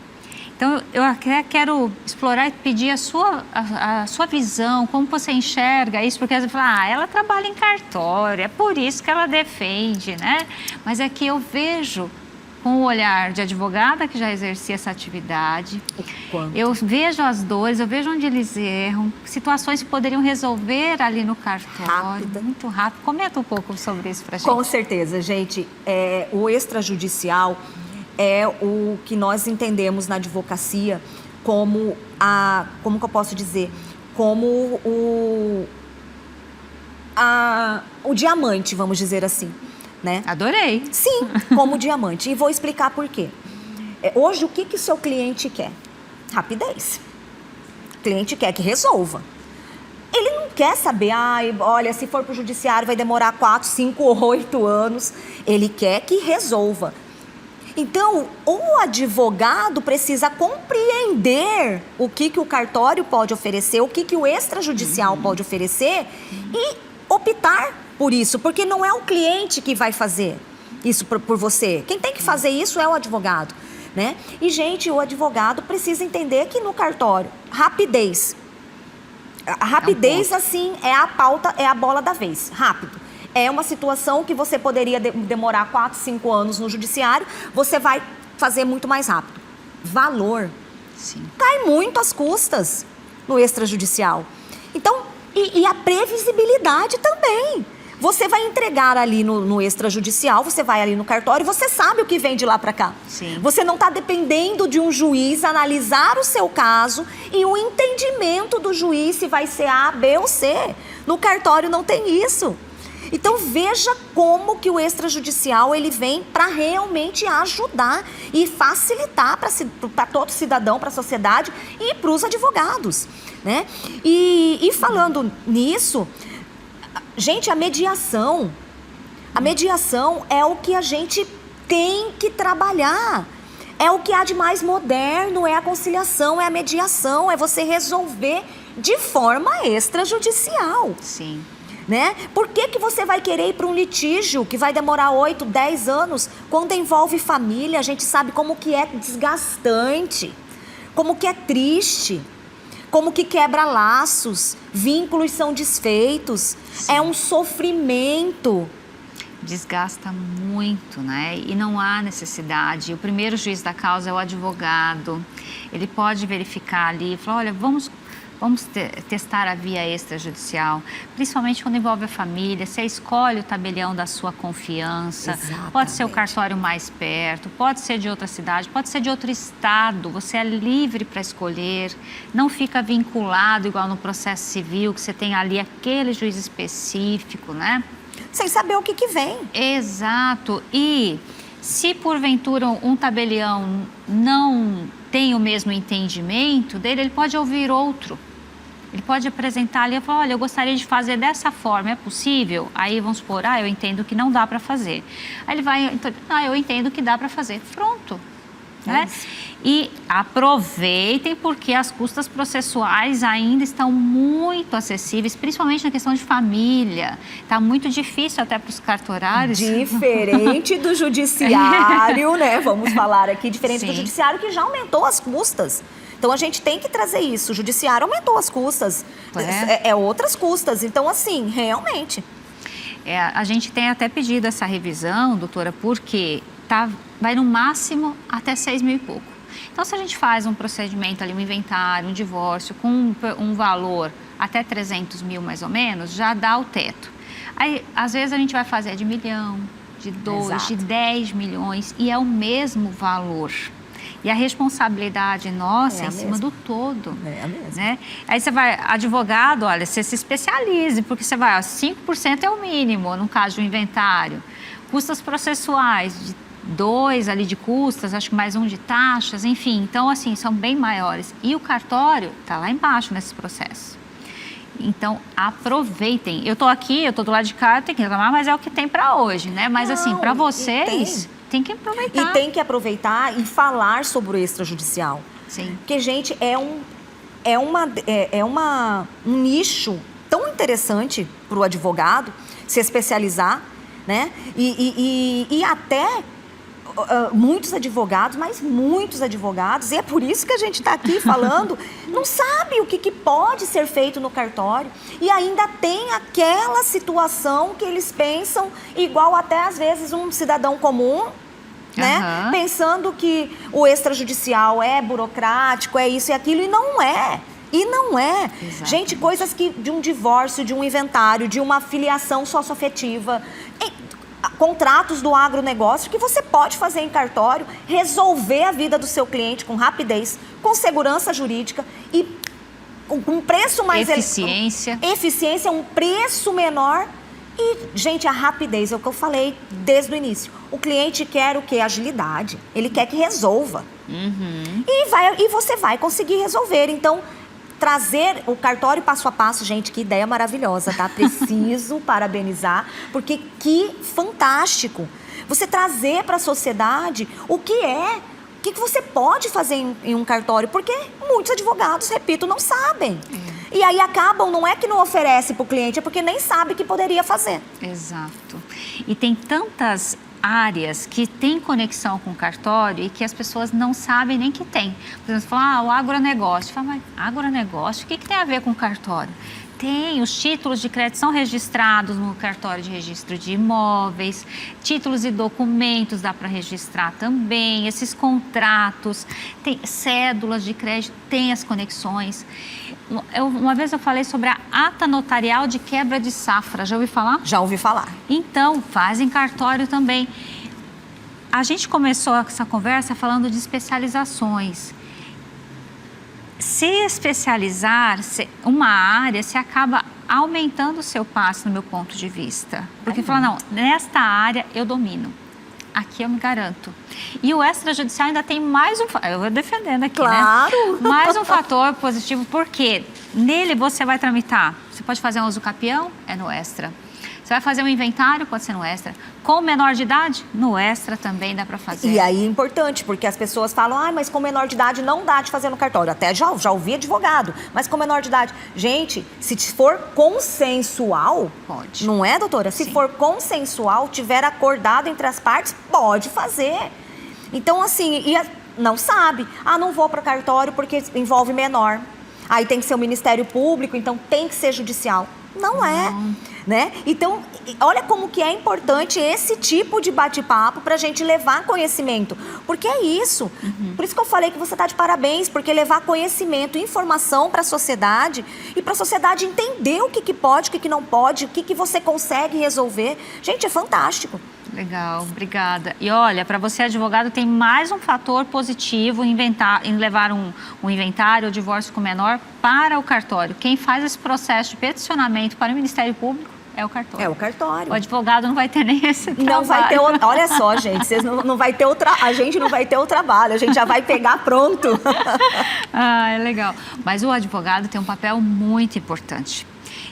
Então, eu até quero explorar e pedir a sua visão, como você enxerga isso, porque às vezes fala, ela trabalha em cartório, é por isso que ela defende, né? Mas é que eu vejo com o olhar de advogada que já exercia essa atividade, eu vejo as dores, eu vejo onde eles erram, situações que poderiam resolver ali no cartório, muito rápido. Comenta um pouco sobre isso pra gente. Com certeza, gente. O extrajudicial é o que nós entendemos na advocacia como como que eu posso dizer? Como o diamante, vamos dizer assim. Né? Adorei. Sim, como diamante. E vou explicar por quê. Hoje, o que o seu cliente quer? Rapidez. O cliente quer que resolva. Ele não quer saber, olha, se for para o judiciário vai demorar 4, 5 ou 8 anos. Ele quer que resolva. Então, o advogado precisa compreender o que o cartório pode oferecer, o que o extrajudicial pode oferecer e optar por isso, porque não é o cliente que vai fazer isso por você. Quem tem que fazer isso é o advogado, né? E, gente, o advogado precisa entender que no cartório, rapidez. A rapidez, assim, é a pauta, é a bola da vez, rápido. É uma situação que você poderia demorar 4, 5 anos no judiciário, você vai fazer muito mais rápido. Valor. Sim. Cai muito as custas no extrajudicial. Então, e a previsibilidade também. Você vai entregar ali no extrajudicial, você vai ali no cartório e você sabe o que vem de lá para cá. Sim. Você não está dependendo de um juiz analisar o seu caso e o entendimento do juiz se vai ser A, B ou C. No cartório não tem isso. Então veja como que o extrajudicial ele vem para realmente ajudar e facilitar para todo cidadão, para a sociedade e para os advogados, né? E falando nisso, gente, a mediação é o que a gente tem que trabalhar. É o que há de mais moderno, é a conciliação, é a mediação, é você resolver de forma extrajudicial. Sim. Né? Por que você vai querer ir para um litígio que vai demorar 8, 10 anos? Quando envolve família, a gente sabe como que é desgastante, como que é triste, como que quebra laços, vínculos são desfeitos. Sim. É um sofrimento. Desgasta muito, né? E não há necessidade. O primeiro juiz da causa é o advogado. Ele pode verificar ali e falar, olha, vamos testar a via extrajudicial, principalmente quando envolve a família. Você escolhe o tabelião da sua confiança. Exatamente. Pode ser o cartório mais perto, pode ser de outra cidade, pode ser de outro estado. Você é livre para escolher, não fica vinculado igual no processo civil, que você tem ali aquele juiz específico, né? Sem saber o que vem. Exato. E se porventura um tabelião não tem o mesmo entendimento dele, ele pode ouvir outro. Ele pode apresentar ali e falar, olha, eu gostaria de fazer dessa forma, é possível? Aí vamos supor, eu entendo que não dá para fazer. Aí ele vai, então, eu entendo que dá para fazer. Pronto. Né? E aproveitem, porque as custas processuais ainda estão muito acessíveis, principalmente na questão de família. Está muito difícil até para os cartorários. Diferente do judiciário, né? Vamos falar aqui, diferente do judiciário, que já aumentou as custas. Então, a gente tem que trazer isso. O judiciário aumentou as custas. Outras custas. Então, assim, realmente. A gente tem até pedido essa revisão, doutora, porque vai no máximo até 6 mil e pouco. Então, se a gente faz um procedimento ali, um inventário, um divórcio, com um valor até 300 mil mais ou menos, já dá o teto. Aí, às vezes, a gente vai fazer de 1 milhão, de 2, de 10 milhões, e é o mesmo valor. E a responsabilidade nossa é em cima do todo. É a mesma. Né? Aí você vai, advogado, olha, você se especialize, porque você vai, 5% é o mínimo, no caso do inventário. Custas processuais, de 2 ali de custas, acho que mais 1 de taxas, enfim. Então, assim, são bem maiores. E o cartório está lá embaixo nesse processo. Então, aproveitem. Eu estou aqui, eu estou do lado de cá, eu tenho que reclamar, mas é o que tem para hoje, né? Mas, assim, para vocês, tem que aproveitar. E tem que aproveitar e falar sobre o extrajudicial. Sim. Porque, gente, é um nicho tão interessante para o advogado se especializar, né? E até muitos advogados, mas muitos advogados, e é por isso que a gente está aqui falando, não sabe o que pode ser feito no cartório. E ainda tem aquela situação que eles pensam igual até às vezes um cidadão comum, né? Pensando que o extrajudicial é burocrático, é isso e aquilo, e não é. Exatamente. Gente, coisas de um divórcio, de um inventário, de uma filiação socioafetiva, contratos do agronegócio que você pode fazer em cartório, resolver a vida do seu cliente com rapidez, com segurança jurídica e com um preço mais... Eficiência, um preço menor. E, gente, a rapidez, é o que eu falei desde o início. O cliente quer o quê? Agilidade. Ele quer que resolva. E você vai conseguir resolver. Então, trazer o cartório passo a passo, gente, que ideia maravilhosa, tá? Preciso parabenizar, porque que fantástico. Você trazer para a sociedade o que você pode fazer em um cartório, porque muitos advogados, repito, não sabem. E aí acabam, não é que não oferece para o cliente, é porque nem sabe que poderia fazer. Exato. E tem tantas áreas que têm conexão com o cartório e que as pessoas não sabem nem que tem. Por exemplo, falam, o agronegócio. Fala, mas agronegócio, o que tem a ver com o cartório? Tem, os títulos de crédito são registrados no cartório de registro de imóveis, títulos e documentos dá para registrar também, esses contratos, tem cédulas de crédito, tem as conexões. Uma vez eu falei sobre a ata notarial de quebra de safra, já ouviu falar? Já ouvi falar. Então, faz em cartório também. A gente começou essa conversa falando de especializações. Se especializar uma área, você acaba aumentando o seu passe, no meu ponto de vista. Porque fala, não, nesta área eu domino. Aqui eu me garanto. E o extrajudicial ainda tem mais um... Eu vou defendendo aqui, claro, né? Mais um fator positivo, porque nele você vai tramitar. Você pode fazer um uso capião, é no extra. Você vai fazer um inventário, pode ser no extra. Com menor de idade, no extra também dá para fazer. E aí é importante, porque as pessoas falam, mas com menor de idade não dá de fazer no cartório. Até já ouvi advogado, mas com menor de idade. Gente, se for consensual, pode. Não é, doutora? Se for consensual, tiver acordado entre as partes, pode fazer. Então, assim, não sabe. Não vou para o cartório porque envolve menor. Aí tem que ser o Ministério Público, então tem que ser judicial. Não é, né? Então, olha como que é importante esse tipo de bate-papo para a gente levar conhecimento. Porque é isso. Por isso que eu falei que você está de parabéns, porque levar conhecimento, informação para a sociedade e para a sociedade entender o que pode, o que não pode, o que você consegue resolver. Gente, é fantástico. Legal, obrigada. E olha, para você advogado tem mais um fator positivo em levar um inventário ou divórcio com menor para o cartório. Quem faz esse processo de peticionamento para o Ministério Público É o cartório. É o cartório. O advogado não vai ter nem esse trabalho. Não vai ter, olha só, gente, vocês não vai ter a gente não vai ter o trabalho, a gente já vai pegar pronto. Ah, é legal. Mas o advogado tem um papel muito importante.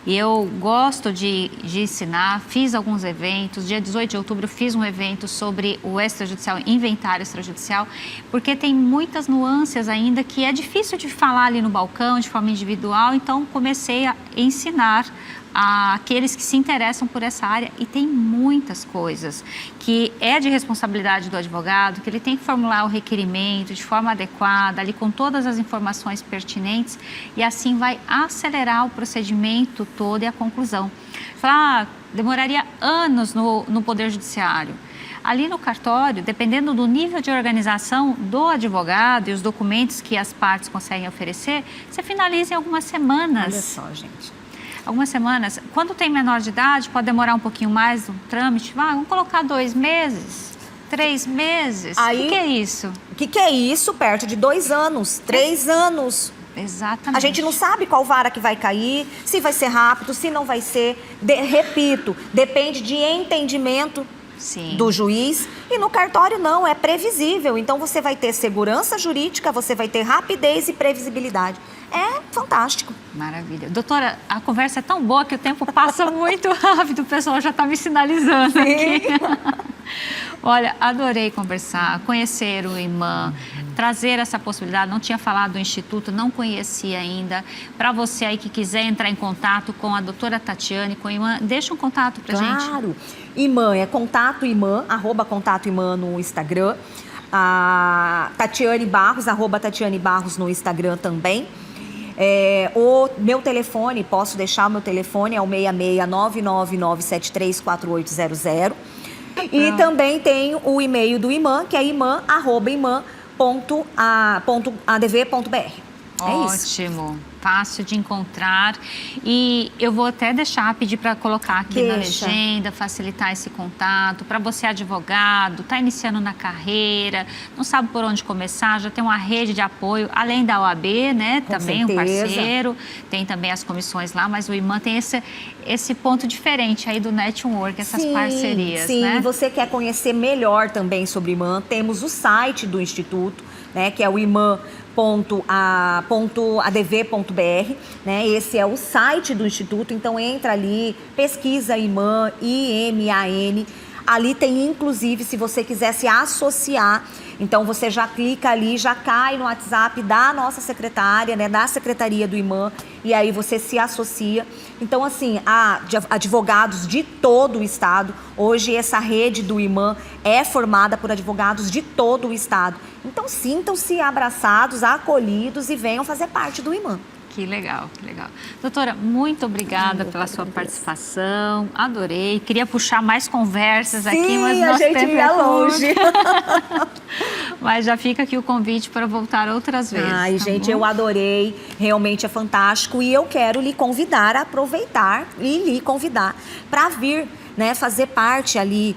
E eu gosto de ensinar, fiz alguns eventos. Dia 18 de outubro fiz um evento sobre o extrajudicial, inventário extrajudicial, porque tem muitas nuances ainda que é difícil de falar ali no balcão, de forma individual. Então, comecei a ensinar àqueles que se interessam por essa área, e tem muitas coisas que é de responsabilidade do advogado, que ele tem que formular o requerimento de forma adequada, ali com todas as informações pertinentes, e assim vai acelerar o procedimento todo e a conclusão. Demoraria anos no Poder Judiciário. Ali no cartório, dependendo do nível de organização do advogado e os documentos que as partes conseguem oferecer, você finaliza em algumas semanas. Olha só, gente. Algumas semanas. Quando tem menor de idade, pode demorar um pouquinho mais no trâmite. Vamos colocar 2 meses, 3 meses. O que é isso? O que é isso? Perto de 2 anos, 3 anos. Exatamente. A gente não sabe qual vara que vai cair, se vai ser rápido, se não vai ser. Repito, depende de entendimento do juiz. E no cartório não, é previsível. Então você vai ter segurança jurídica, você vai ter rapidez e previsibilidade. É fantástico. Maravilha. Doutora, a conversa é tão boa que o tempo passa muito rápido. O pessoal já está me sinalizando aqui. Olha, adorei conversar, conhecer o IMAN, trazer essa possibilidade. Não tinha falado do Instituto, não conhecia ainda. Para você aí que quiser entrar em contato com a doutora Tatiane, com o IMAN, deixa um contato para gente. Claro. IMAN é contato IMAN, @contato IMAN no Instagram. A Tatiane Barros, @Tatiane Barros no Instagram também. O meu telefone, posso deixar o meu telefone, é o 66999734800. E também tem o e-mail do IMAN, que é iman@iman.adv.br. É isso. Ótimo, fácil de encontrar. E eu vou até pedir para colocar aqui na legenda, facilitar esse contato. Para você advogado, está iniciando na carreira, não sabe por onde começar, já tem uma rede de apoio, além da OAB, né? Também um parceiro, tem também as comissões lá, mas o IMAN tem esse ponto diferente aí do network, essas parcerias, né? Sim, você quer conhecer melhor também sobre o IMAN, temos o site do Instituto, né? Que é o iman.adv.br, né? Esse é o site do Instituto, então entra ali, pesquisa IMAN, IMAN. Ali tem, inclusive, se você quiser se associar, então você já clica ali, já cai no WhatsApp da nossa secretária, né, da Secretaria do IMAN, e aí você se associa. Então, assim, há advogados de todo o estado. Hoje, essa rede do IMAN é formada por advogados de todo o estado. Então, sintam-se abraçados, acolhidos e venham fazer parte do IMAN. Que legal, que legal. Doutora, muito obrigada pela sua participação. Adorei. Queria puxar mais conversas aqui, mas nosso tempo é longe. Mas já fica aqui o convite para voltar outras vezes. Ai, gente, eu adorei. Realmente é fantástico. E eu quero lhe convidar a aproveitar e lhe convidar para vir, né, fazer parte ali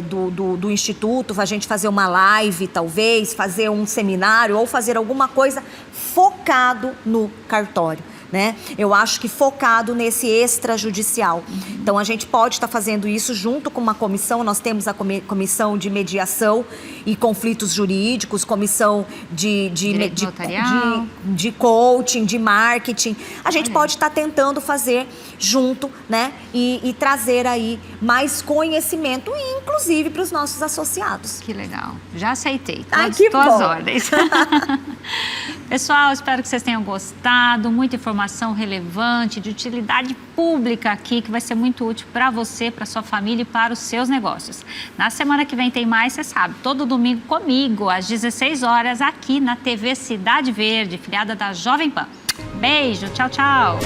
do Instituto, a gente fazer uma live, talvez, fazer um seminário ou fazer alguma coisa focado no cartório, né? Eu acho que focado nesse extrajudicial. Então, a gente pode estar fazendo isso junto com uma comissão. Nós temos a comissão de mediação e conflitos jurídicos, comissão de coaching, de marketing. A gente pode estar tentando fazer junto, né? E trazer aí mais conhecimento, inclusive para os nossos associados. Que legal. Já aceitei. Ai, que bom. As ordens. Pessoal, espero que vocês tenham gostado. Muita informação relevante, de utilidade pública aqui, que vai ser muito útil para você, para sua família e para os seus negócios. Na semana que vem tem mais, você sabe, todo domingo comigo, às 16 horas, aqui na TV Cidade Verde, filiada da Jovem Pan. Beijo, tchau, tchau.